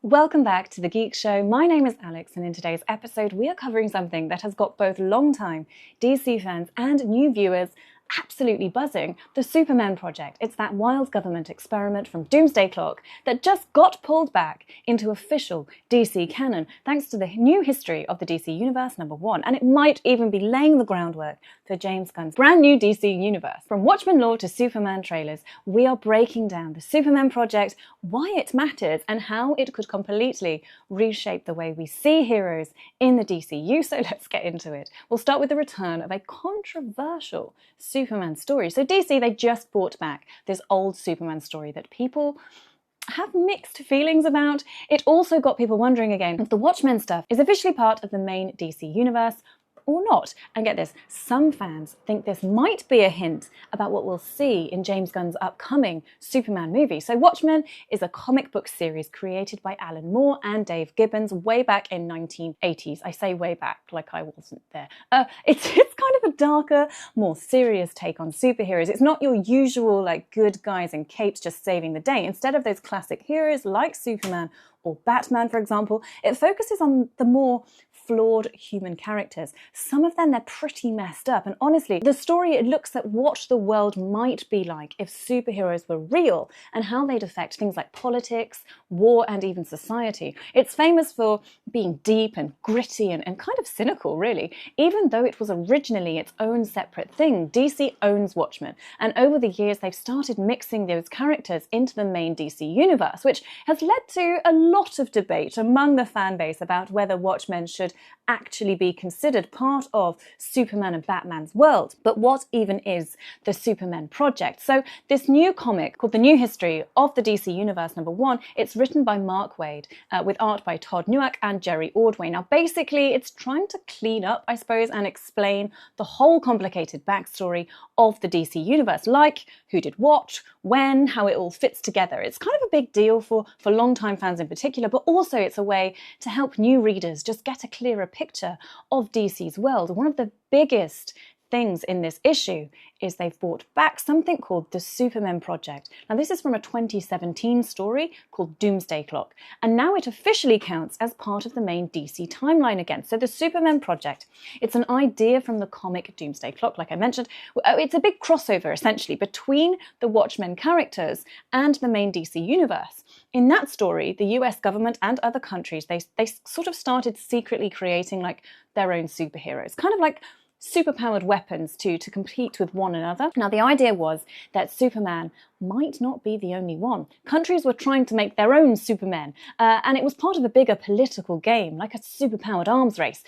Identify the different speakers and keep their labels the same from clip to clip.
Speaker 1: Welcome back to The Geek Show. My name is Alex, and in today's episode we are covering something that has got both long-time DC fans and new viewers absolutely buzzing: the Supermen Project. It's that wild government experiment from Doomsday Clock that just got pulled back into official DC canon thanks to the new history of the DC Universe #1, and it might even be laying the groundwork for James Gunn's brand new DC Universe. From Watchmen lore to Superman trailers, we are breaking down the Supermen Project, why it matters, and how it could completely reshape the way we see heroes in the DCU. So let's get into it. We'll start with the return of a controversial Superman story. So DC, they just brought back this old Superman story that people have mixed feelings about. It also got people wondering again if the Watchmen stuff is officially part of the main DC universe or not. And get this, some fans think this might be a hint about what we'll see in James Gunn's upcoming Superman movie. So Watchmen is a comic book series created by Alan Moore and Dave Gibbons way back in 1980s. I say way back like I wasn't there. It's kind of a darker, more serious take on superheroes. It's not your usual like good guys in capes just saving the day. Instead of those classic heroes like Superman or Batman, for example, it focuses on the more flawed human characters. Some of them, they're pretty messed up, and honestly, the story, it looks at what the world might be like if superheroes were real and how they'd affect things like politics, war, and even society. It's famous for being deep and gritty and kind of cynical, really. Even though it was originally its own separate thing, DC owns Watchmen, and over the years they've started mixing those characters into the main DC universe, which has led to a lot of debate among the fan base about whether Watchmen should actually be considered part of Superman and Batman's world. But what even is the Supermen Project? So this new comic called The New History of the DC Universe #1, it's written by Mark Waid with art by Todd Newak and Jerry Ordway. Now basically it's trying to clean up, I suppose, and explain the whole complicated backstory of the DC Universe, like who did what, when, how it all fits together. It's kind of a big deal for longtime fans in particular, but also it's a way to help new readers just get a clearer picture of DC's world. One of the biggest things in this issue is they've brought back something called the Supermen Project. Now this is from a 2017 story called Doomsday Clock, and now it officially counts as part of the main DC timeline again. So the Supermen Project, it's an idea from the comic Doomsday Clock, like I mentioned. It's a big crossover essentially between the Watchmen characters and the main DC universe. In that story, the US government and other countries, they sort of started secretly creating like their own superheroes, kind of like superpowered weapons to compete with one another. Now the idea was that Superman might not be the only one. Countries were trying to make their own Supermen, and it was part of a bigger political game, like a superpowered arms race.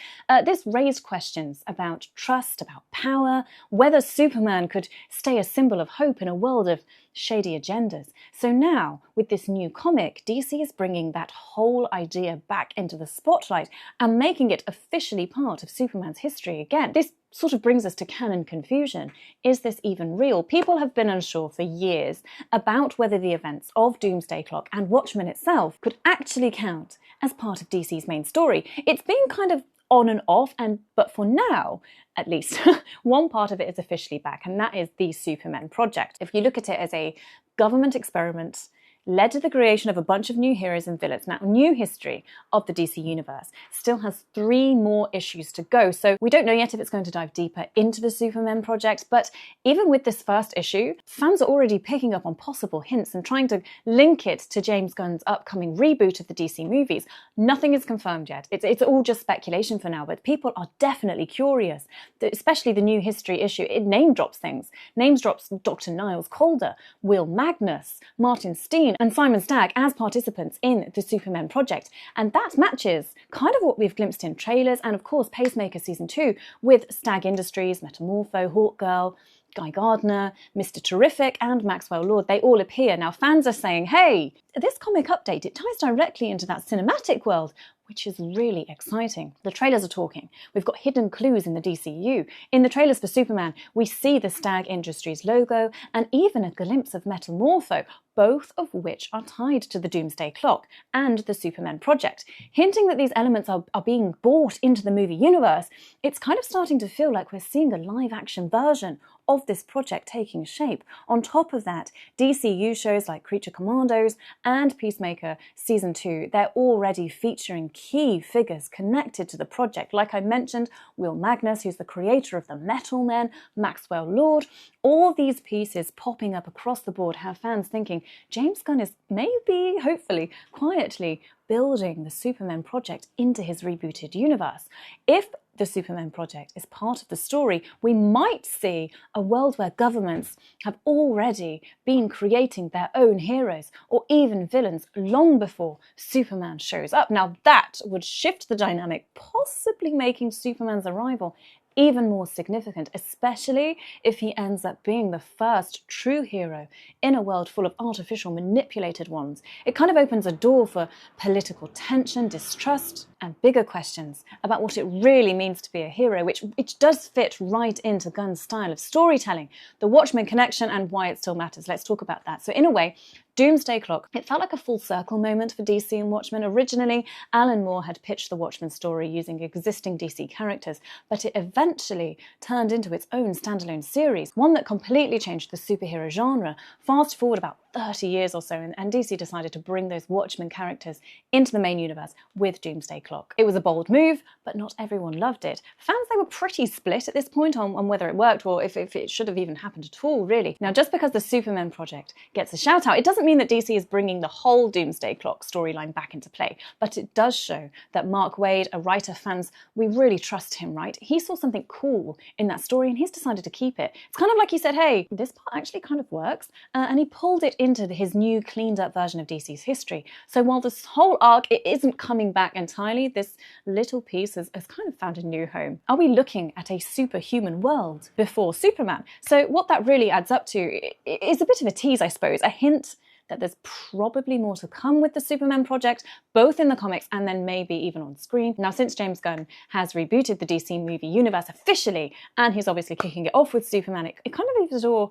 Speaker 1: This raised questions about trust, about power, whether Superman could stay a symbol of hope in a world of shady agendas. So now, with this new comic, DC is bringing that whole idea back into the spotlight and making it officially part of Superman's history again. This sort of brings us to canon confusion. Is this even real? People have been unsure for years about whether the events of Doomsday Clock and Watchmen itself could actually count as part of DC's main story. It's been kind of on and off, but for now, at least, one part of it is officially back, and that is the Supermen Project. If you look at it as a government experiment led to the creation of a bunch of new heroes and villains. Now, New History of the DC Universe still has 3 more issues to go, so we don't know yet if it's going to dive deeper into the Supermen Project, but even with this first issue, fans are already picking up on possible hints and trying to link it to James Gunn's upcoming reboot of the DC movies. Nothing is confirmed yet. It's all just speculation for now, but people are definitely curious, especially the New History issue. It name drops things. Names drops Dr. Niles Calder, Will Magnus, Martin Steen, and Simon Stagg as participants in the Supermen Project. And that matches kind of what we've glimpsed in trailers and of course Pacemaker Season 2 with Stagg Industries, Metamorpho, Hawkgirl, Guy Gardner, Mr. Terrific and Maxwell Lord. They all appear. Now fans are saying, hey, this comic update, it ties directly into that cinematic world, which is really exciting. The trailers are talking. We've got hidden clues in the DCU. In the trailers for Superman, we see the Stagg Industries logo and even a glimpse of Metamorpho, both of which are tied to the Doomsday Clock and the Supermen Project. Hinting that these elements are being brought into the movie universe, it's kind of starting to feel like we're seeing a live-action version of this project taking shape. On top of that, DCU shows like Creature Commandos and Peacemaker Season 2, they're already featuring key figures connected to the project. Like I mentioned, Will Magnus, who's the creator of the Metal Men, Maxwell Lord. All these pieces popping up across the board have fans thinking James Gunn is maybe, hopefully, quietly building the Supermen Project into his rebooted universe. If the Supermen Project is part of the story, we might see a world where governments have already been creating their own heroes or even villains long before Superman shows up. Now that would shift the dynamic, possibly making Superman's arrival even more significant, especially if he ends up being the first true hero in a world full of artificial manipulated ones. It kind of opens a door for political tension, distrust, and bigger questions about what it really means to be a hero, which does fit right into Gunn's style of storytelling. The Watchmen connection and why it still matters. Let's talk about that. So in a way, Doomsday Clock, it felt like a full circle moment for DC and Watchmen. Originally, Alan Moore had pitched the Watchmen story using existing DC characters, but it eventually turned into its own standalone series, one that completely changed the superhero genre. Fast forward about 30 years or so, and DC decided to bring those Watchmen characters into the main universe with Doomsday Clock. It was a bold move, but not everyone loved it. Fans, they were pretty split at this point on whether it worked or if it should have even happened at all, really. Now, just because the Supermen Project gets a shout out, it doesn't mean that DC is bringing the whole Doomsday Clock storyline back into play, but it does show that Mark Waid, a writer fans, we really trust him, right? He saw something cool in that story and he's decided to keep it. It's kind of like he said, hey, this part actually kind of works, and he pulled it into his new cleaned up version of DC's history. So while this whole arc, it isn't coming back entirely, this little piece has kind of found a new home. Are we looking at a superhuman world before Superman? So what that really adds up to is a bit of a tease, I suppose, a hint that there's probably more to come with the Supermen Project, both in the comics and then maybe even on screen. Now, since James Gunn has rebooted the DC movie universe officially, and he's obviously kicking it off with Superman, it kind of leaves the door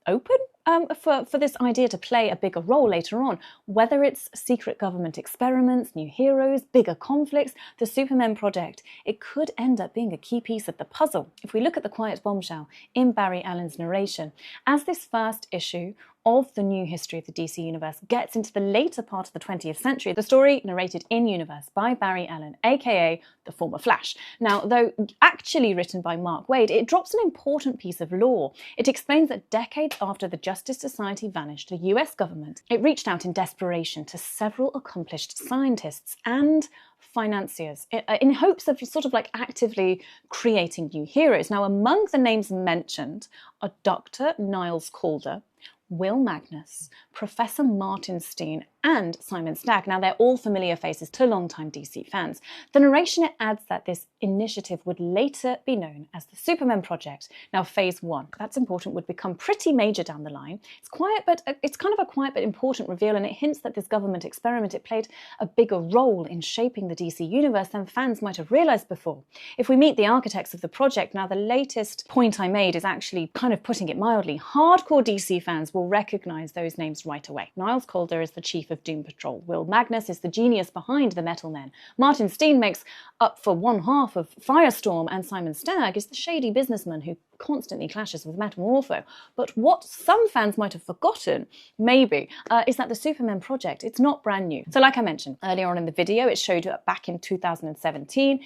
Speaker 1: open for this idea to play a bigger role later on. Whether it's secret government experiments, new heroes, bigger conflicts, the Supermen Project, it could end up being a key piece of the puzzle. If we look at the quiet bombshell in Barry Allen's narration, as this first issue of the new history of the DC universe gets into the later part of the 20th century, the story narrated in-universe by Barry Allen, aka the former Flash. Now, though actually written by Mark Waid, it drops an important piece of lore. It explains that decades after the Justice Society vanished, the US government, it reached out in desperation to several accomplished scientists and financiers in hopes of sort of like actively creating new heroes. Now, among the names mentioned are Dr. Niles Calder, Will Magnus, Professor Martin Steen, and Simon Stagg. Now, they're all familiar faces to longtime DC fans. The narration adds that this initiative would later be known as the Supermen Project. Now, Phase 1, that's important, would become pretty major down the line. It's kind of a quiet but important reveal, and it hints that this government experiment, it played a bigger role in shaping the DC universe than fans might have realised before. If we meet the architects of the project, now the latest point I made is actually kind of putting it mildly. Hardcore DC fans will recognise those names right away. Niles Calder is the chief of Doom Patrol. Will Magnus is the genius behind the Metal Men. Martin Steen makes up for one half of Firestorm, and Simon Stagg is the shady businessman who constantly clashes with Metamorpho. But what some fans might have forgotten, maybe, is that the Supermen Project, it's not brand new. So like I mentioned earlier on in the video, it showed up back in 2017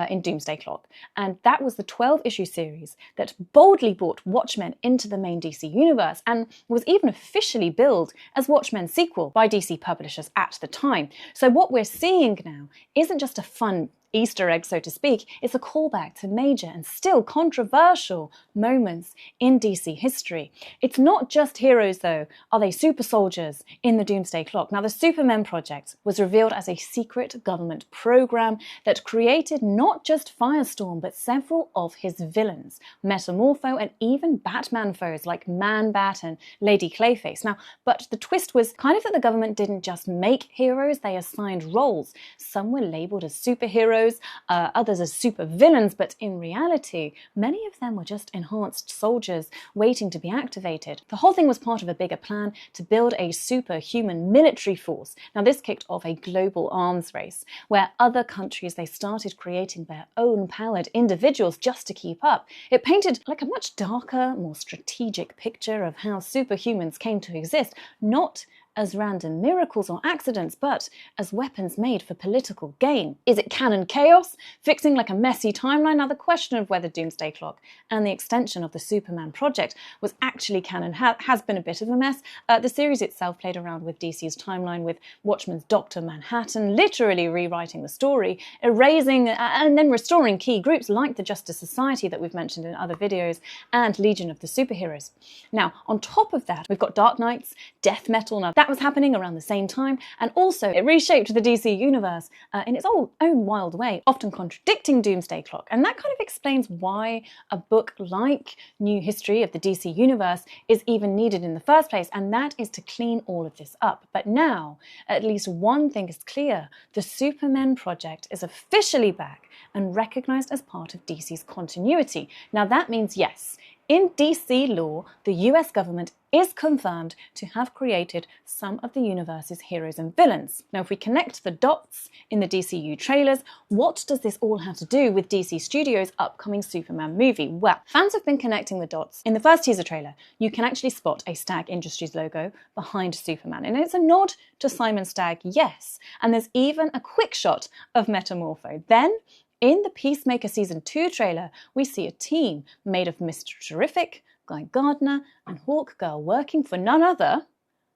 Speaker 1: in Doomsday Clock. And that was the 12-issue series that boldly brought Watchmen into the main DC universe and was even officially billed as Watchmen's sequel by DC publishers at the time. So what we're seeing now isn't just a fun Easter egg, so to speak, it's a callback to major and still controversial moments in DC history. It's not just heroes, though. Are they super soldiers in the Doomsday Clock? Now, the Supermen Project was revealed as a secret government program that created not just Firestorm, but several of his villains, Metamorpho, and even Batman foes like Man-Bat and Lady Clayface. Now, but the twist was kind of that the government didn't just make heroes, they assigned roles. Some were labelled as superheroes, heroes, others as super villains, but in reality, many of them were just enhanced soldiers waiting to be activated. The whole thing was part of a bigger plan to build a superhuman military force. Now, this kicked off a global arms race, where other countries, they started creating their own powered individuals just to keep up. It painted like a much darker, more strategic picture of how superhumans came to exist, not as random miracles or accidents, but as weapons made for political gain. Is it canon chaos, fixing like a messy timeline? Now, the question of whether Doomsday Clock and the extension of the Superman Project was actually canon has been a bit of a mess. The series itself played around with DC's timeline, with Watchmen's Dr. Manhattan literally rewriting the story, erasing and then restoring key groups like the Justice Society that we've mentioned in other videos, and Legion of the Superheroes. Now, on top of that, we've got Dark Knights, death metal. Now, that was happening around the same time, and also it reshaped the DC universe in its own wild way, often contradicting Doomsday Clock. And that kind of explains why a book like New History of the DC Universe is even needed in the first place, and that is to clean all of this up. But now, at least one thing is clear: the Supermen Project is officially back and recognised as part of DC's continuity. Now, that means, yes, in DC law, the US government is confirmed to have created some of the universe's heroes and villains. Now, if we connect the dots in the DCU trailers, what does this all have to do with DC Studios' upcoming Superman movie? Well, fans have been connecting the dots. In the first teaser trailer, you can actually spot a Stag Industries logo behind Superman, and it's a nod to Simon Stagg, yes. And there's even a quick shot of Metamorpho. Then, in the Peacemaker Season 2 trailer, we see a team made of Mr. Terrific, Guy Gardner, and Hawkgirl working for none other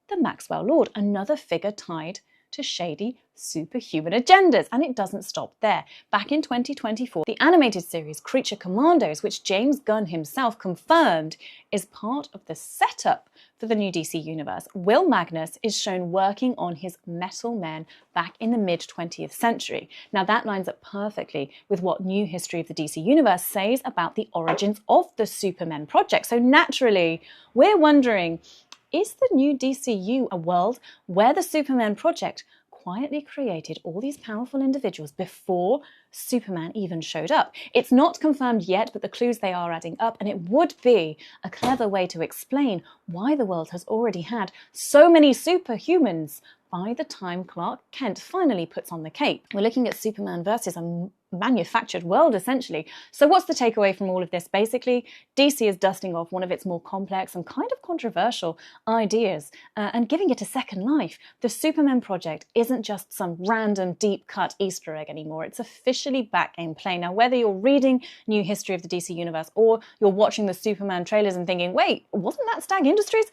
Speaker 1: than Maxwell Lord, another figure tied to shady superhuman agendas. And it doesn't stop there. Back in 2024, the animated series Creature Commandos, which James Gunn himself confirmed is part of the setup for the new DC universe, Will Magnus is shown working on his Metal Men back in the mid-20th century. Now, that lines up perfectly with what New History of the DC Universe says about the origins of the Supermen Project. So naturally, we're wondering, is the new DCU a world where the Supermen Project quietly created all these powerful individuals before Superman even showed up? It's not confirmed yet, but the clues, they are adding up, and it would be a clever way to explain why the world has already had so many superhumans by the time Clark Kent finally puts on the cape. We're looking at Superman versus a manufactured world, essentially. So what's the takeaway from all of this? Basically, DC is dusting off one of its more complex and kind of controversial ideas and giving it a second life. The Supermen Project isn't just some random deep-cut Easter egg anymore. It's officially back in play. Now, whether you're reading New History of the DC Universe or you're watching the Superman trailers and thinking, wait, wasn't that Stag Industries?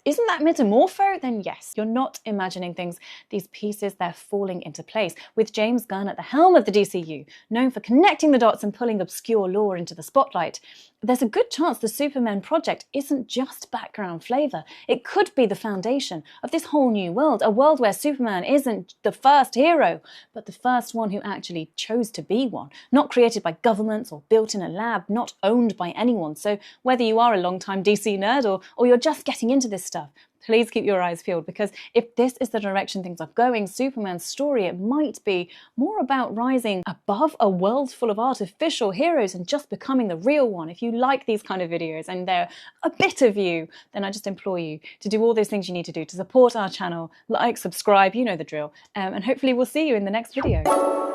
Speaker 1: Isn't that Metamorpho? Then yes, you're not imagining things. These pieces, they're falling into place. With James Gunn at the helm of the DCU, known for connecting the dots and pulling obscure lore into the spotlight, there's a good chance the Supermen Project isn't just background flavour. It could be the foundation of this whole new world, a world where Superman isn't the first hero, but the first one who actually chose to be one. Not created by governments or built in a lab, not owned by anyone. So whether you are a long-time DC nerd or you're just getting into this stuff, please keep your eyes peeled, because if this is the direction things are going, Superman's story, it might be more about rising above a world full of artificial heroes and just becoming the real one. If you like these kind of videos and they're a bit of you, then I just implore you to do all those things you need to do to support our channel, like, subscribe, you know the drill, and hopefully we'll see you in the next video.